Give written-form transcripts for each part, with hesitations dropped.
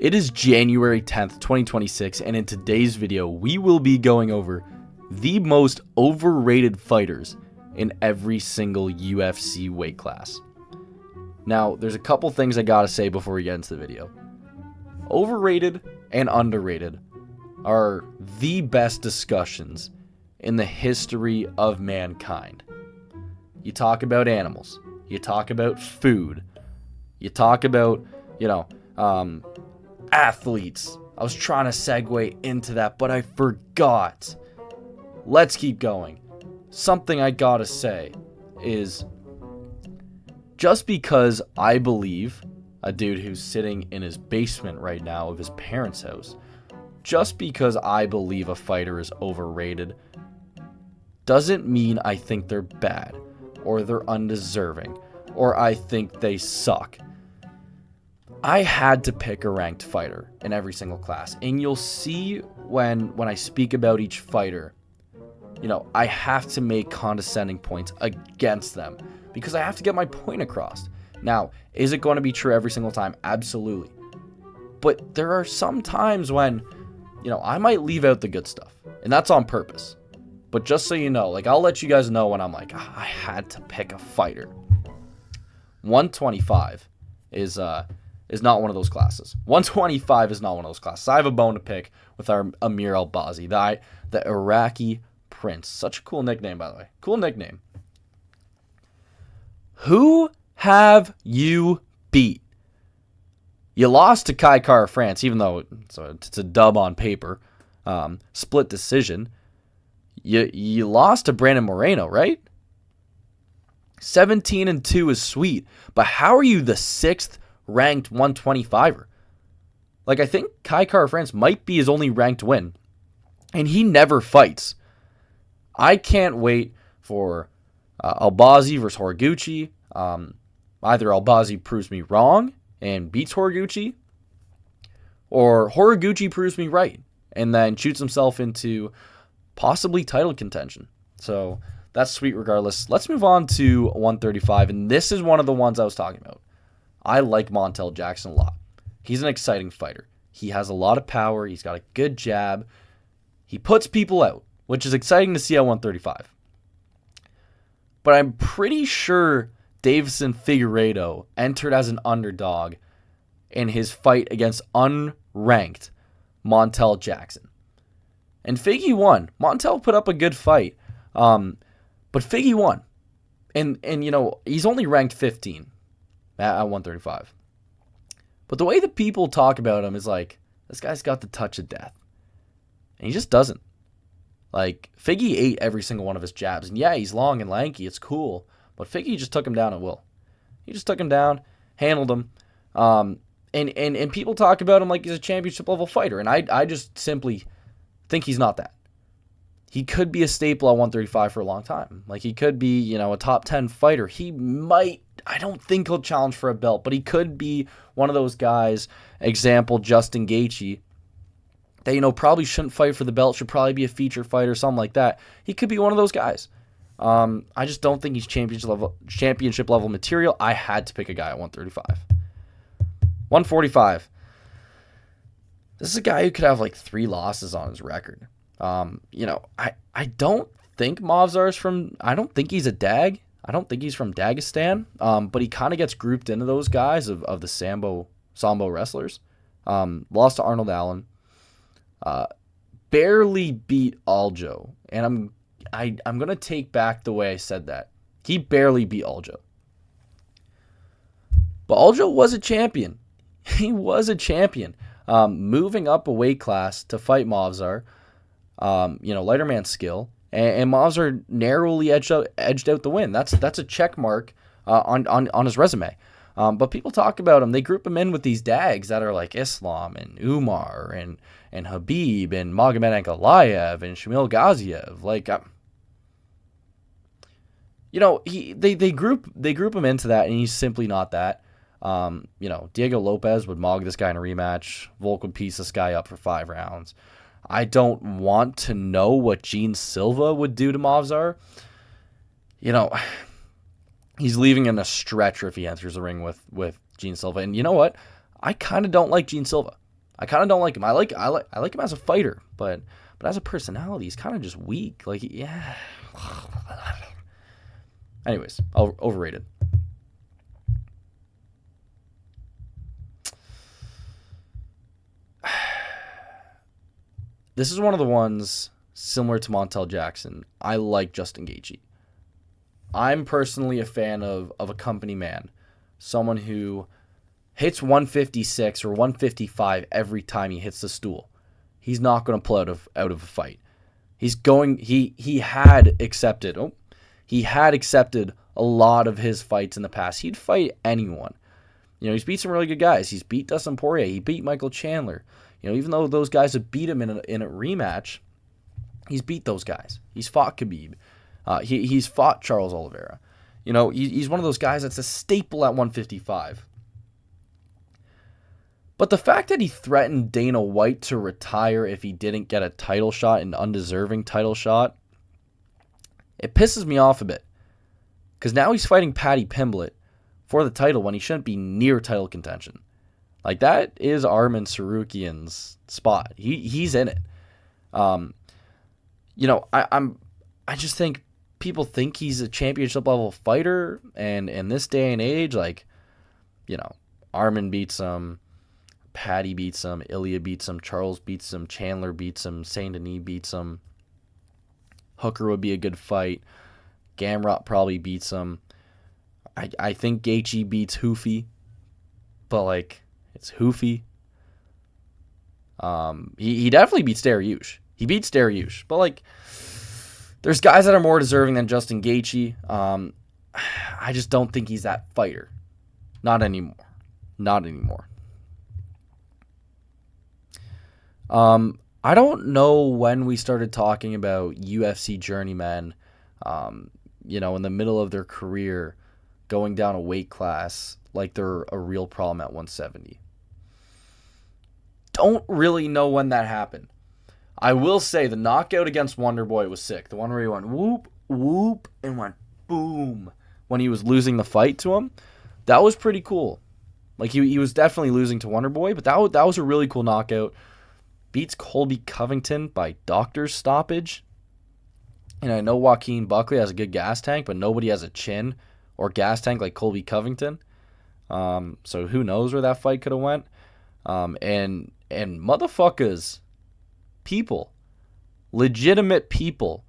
It is January 10th, 2026, and in today's video, we will be going over the most overrated fighters in every single UFC weight class. Now, there's a couple things I gotta say before we get into the video. Overrated and underrated are the best discussions in the history of mankind. You talk about animals, you talk about food, you talk about, athletes. I was trying to segue into that, but I forgot. Let's keep going. Something I gotta say is, just because I believe a dude who's sitting in his basement right now of his parents' house, just because I believe a fighter is overrated, doesn't mean I think they're bad, or they're undeserving, or I think they suck. I had to pick a ranked fighter in every single class, and you'll see when I speak about each fighter, I have to make condescending points against them because I have to get my point across. Now, is it going to be true every single time? Absolutely. But there are some times when, I might leave out the good stuff, and that's on purpose. But just so you know, I'll let you guys know when I'm like, I had to pick a fighter. 125 is not one of those classes. 125 is not one of those classes. I have a bone to pick with our Amir Al-Bazzi, the Iraqi prince. Such a cool nickname, by the way. Cool nickname. Who have you beat? You lost to Kai Kara France, even though it's a dub on paper. Split decision. You lost to Brandon Moreno, right? 17-2 is sweet, but how are you the 6th ranked 125er? I think Kai Kara France might be his only ranked win, and he never fights. I can't wait for Al-Bazzi versus Horiguchi. Either Al-Bazzi proves me wrong and beats Horiguchi, or Horiguchi proves me right and then shoots himself into possibly title contention. So that's sweet regardless. Let's move on to 135, and this is one of the ones I was talking about. I like Montel Jackson a lot. He's an exciting fighter. He has a lot of power. He's got a good jab. He puts people out, which is exciting to see at 135. But I'm pretty sure Davison Figueiredo entered as an underdog in his fight against unranked Montel Jackson. And Figgy won. Montel put up a good fight. But Figgy won. And he's only ranked 15 at 135. But the way that people talk about him is this guy's got the touch of death. And he just doesn't. Figgy ate every single one of his jabs. And yeah, he's long and lanky. It's cool. But Figgy just took him down at will. He just took him down, handled him. And people talk about him like he's a championship level fighter. And I just simply think he's not that. He could be a staple at 135 for a long time. He could be, a top 10 fighter. He might, I don't think he'll challenge for a belt, but he could be one of those guys, example, Justin Gaethje, that, probably shouldn't fight for the belt, should probably be a feature fighter, something like that. He could be one of those guys. I just don't think he's championship level material. I had to pick a guy at 135. 145. This is a guy who could have 3 losses on his record. I don't think Movsar is from, I don't think he's a Dag. I don't think he's from Dagestan. But he kind of gets grouped into those guys of the Sambo wrestlers. Lost to Arnold Allen. Barely beat Aljo. And I'm going to take back the way I said that. He barely beat Aljo. But Aljo was a champion. He was a champion. Moving up a weight class to fight Movsar. Lighter man skill. And Movsar narrowly edged out the win. That's a check mark on his resume. But people talk about him. They group him in with these Dags that are like Islam and Umar and Habib and Magomed Ankalaev and Shamil Gaziev. They group him into that, and he's simply not that. Diego Lopez would mog this guy in a rematch. Volk would piece this guy up for 5 rounds. I don't want to know what Gene Silva would do to Movsar. He's leaving in a stretcher if he enters the ring with Gene Silva. And you know what? I kind of don't like Gene Silva. I kind of don't like him. I like him as a fighter, but as a personality, he's kind of just weak. Like, yeah. Anyways, overrated. This is one of the ones similar to Montel Jackson. I like Justin Gaethje. I'm personally a fan of a company man, someone who hits 156 or 155 every time he hits the stool. He's not going to pull out of a fight. He had accepted a lot of his fights in the past. He'd fight anyone. He's beat some really good guys. He's beat Dustin Poirier. He beat Michael Chandler. Even though those guys have beat him in a rematch, he's beat those guys. He's fought Khabib. He's fought Charles Oliveira. He's one of those guys that's a staple at 155. But the fact that he threatened Dana White to retire if he didn't get a title shot, an undeserving title shot, it pisses me off a bit. Because now he's fighting Paddy Pimblett for the title when he shouldn't be near title contention. Like, that is Arman Sarukian's spot. He's in it. I just think people think he's a championship level fighter, and in this day and age, Arman beats him, Paddy beats him, Ilya beats him, Charles beats him, Chandler beats him, Saint Denis beats him. Hooker would be a good fight. Gamrot probably beats him. I think Gaethje beats Hoofy, but it's Hoofy. He definitely beats Dariush. He beats Dariush, but there's guys that are more deserving than Justin Gaethje. I just don't think he's that fighter. Not anymore. I don't know when we started talking about UFC journeymen, in the middle of their career, going down a weight class like they're a real problem at 170. Don't really know when that happened. I will say the knockout against Wonderboy was sick. The one where he went whoop, whoop, and went boom when he was losing the fight to him. That was pretty cool. He was definitely losing to Wonderboy, but that was a really cool knockout. Beats Colby Covington by doctor's stoppage. And I know Joaquin Buckley has a good gas tank, but nobody has a chin or gas tank like Colby Covington. So who knows where that fight could have went. And motherfuckers, people, legitimate people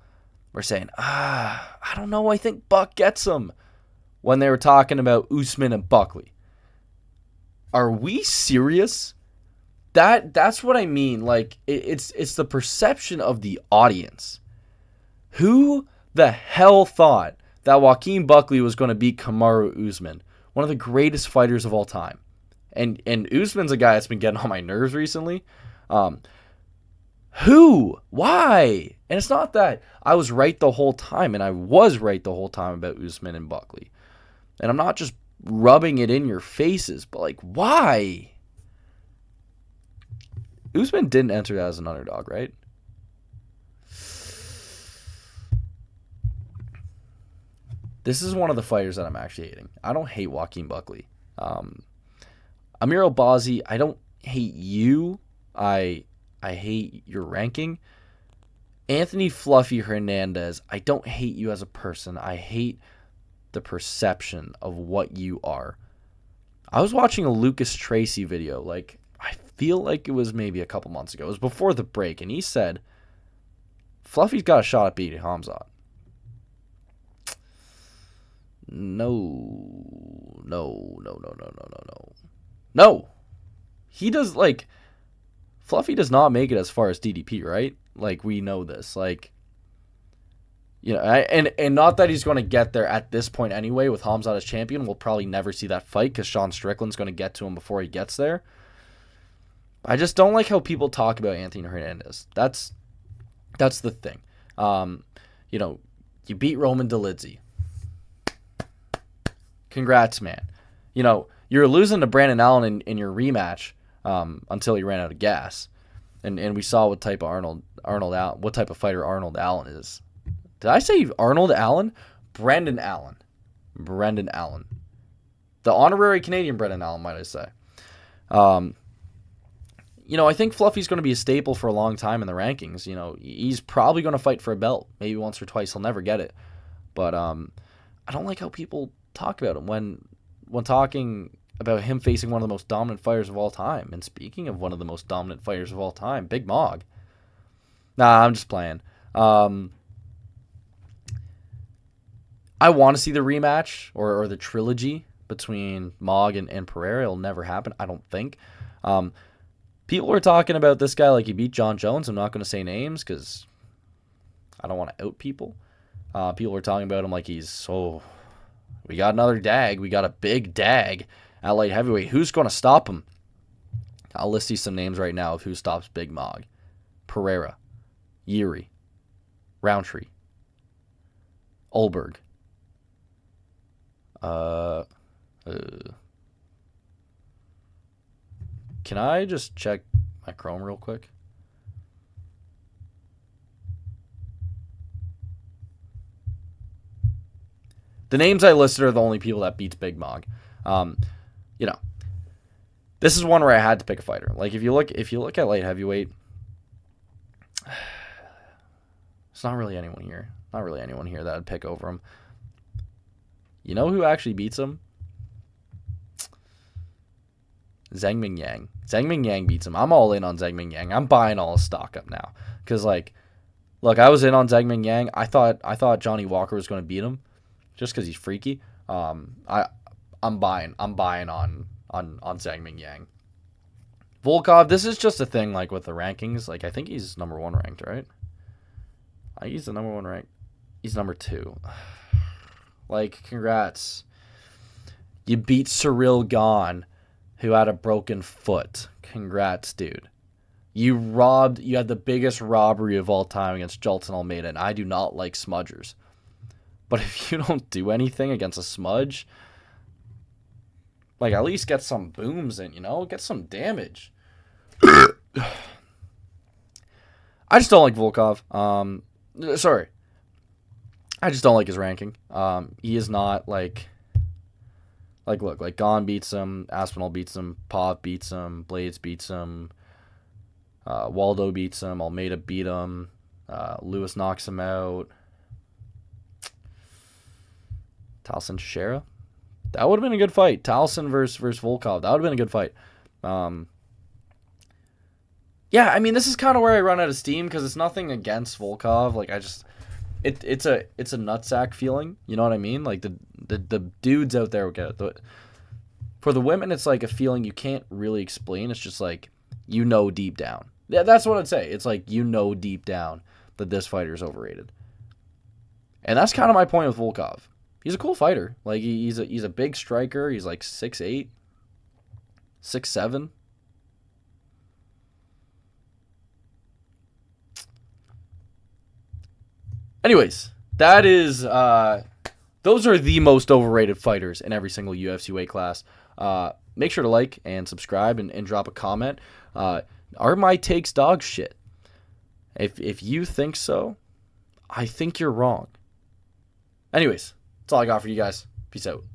were saying, I don't know, I think Buck gets him, when they were talking about Usman and Buckley. Are we serious? That's what I mean. It's the perception of the audience. Who the hell thought that Joaquin Buckley was going to beat Kamaru Usman, one of the greatest fighters of all time? And Usman's a guy that's been getting on my nerves recently. Who? Why? And it's not that I was right the whole time, and I was right the whole time about Usman and Buckley. And I'm not just rubbing it in your faces, but why? Usman didn't enter as an underdog, right? This is one of the fighters that I'm actually hating. I don't hate Joaquin Buckley. Amir Albazi, I don't hate you. I hate your ranking. Anthony Fluffy Hernandez, I don't hate you as a person. I hate the perception of what you are. I was watching a Lucas Tracy video, I feel like it was maybe a couple months ago. It was before the break, and he said, Fluffy's got a shot at beating Hamzat. No. He does, Fluffy does not make it as far as DDP, right? We know this. And not that he's going to get there at this point anyway with Hamzat as champion. We'll probably never see that fight because Sean Strickland's going to get to him before he gets there. I just don't like how people talk about Anthony Hernandez. That's the thing. You beat Roman Dolidze. Congrats, man. You're losing to Brandon Allen in your rematch until he ran out of gas. And we saw what type of fighter Arnold Allen is. Did I say Arnold Allen? Brendan Allen. The honorary Canadian Brendan Allen, might I say. I think Fluffy's going to be a staple for a long time in the rankings. He's probably going to fight for a belt. Maybe once or twice. He'll never get it. But I don't like how people talk about him when talking about him facing one of the most dominant fighters of all time. And speaking of one of the most dominant fighters of all time, Big Mog. Nah, I'm just playing. I want to see the rematch or the trilogy between Mog and Pereira. It'll never happen, I don't think. People are talking about this guy like he beat John Jones. I'm not going to say names because I don't want to out people. People are talking about him like we got another dag. We got a big dag at light heavyweight. Who's going to stop him? I'll list you some names right now of who stops Big Mog. Pereira, Yuri, Roundtree, Olberg. Can I just check my Chrome real quick? The names I listed are the only people that beats Big Mog. This is one where I had to pick a fighter. Like if you look at light heavyweight, it's not really anyone here. Not really anyone here that I'd pick over him. You know who actually beats him? Zhang Ming Yang. Zhang Ming Yang beats him. I'm all in on Zhang Ming Yang. I'm buying all his stock up now. Because, look, I was in on Zhang Ming Yang. I thought Johnny Walker was going to beat him just because he's freaky. I'm buying on Zhang Ming Yang. Volkov, this is just a thing, with the rankings. I think he's number 1 ranked, right? I think he's the number 1 ranked. He's number 2. Congrats. You beat Cyril Gahn, who had a broken foot. Congrats, dude. You had the biggest robbery of all time against Jolton Almeida, and I do not like smudgers. But if you don't do anything against a smudge, at least get some booms in, get some damage. I just don't like Volkov. Sorry. I just don't like his ranking. He is not look, Gahn beats him, Aspinall beats him, Pav beats him, Blades beats him, Waldo beats him, Almeida beat him, Lewis knocks him out. Talson Teixeira? That would have been a good fight. Talson versus Volkov. That would have been a good fight. Yeah, I mean, this is kind of where I run out of steam because it's nothing against Volkov. It's a nutsack feeling. You know what I mean? The dudes out there will get it. For the women, it's a feeling you can't really explain. It's just deep down. Yeah, that's what I'd say. It's deep down that this fighter is overrated. And that's kind of my point with Volkov. He's a cool fighter. He's a big striker. He's 6'8", 6'7". Anyways, that is those are the most overrated fighters in every single UFC weight class. Make sure to like and subscribe and drop a comment. Are my takes dog shit? If you think so, I think you're wrong. Anyways, that's all I got for you guys. Peace out.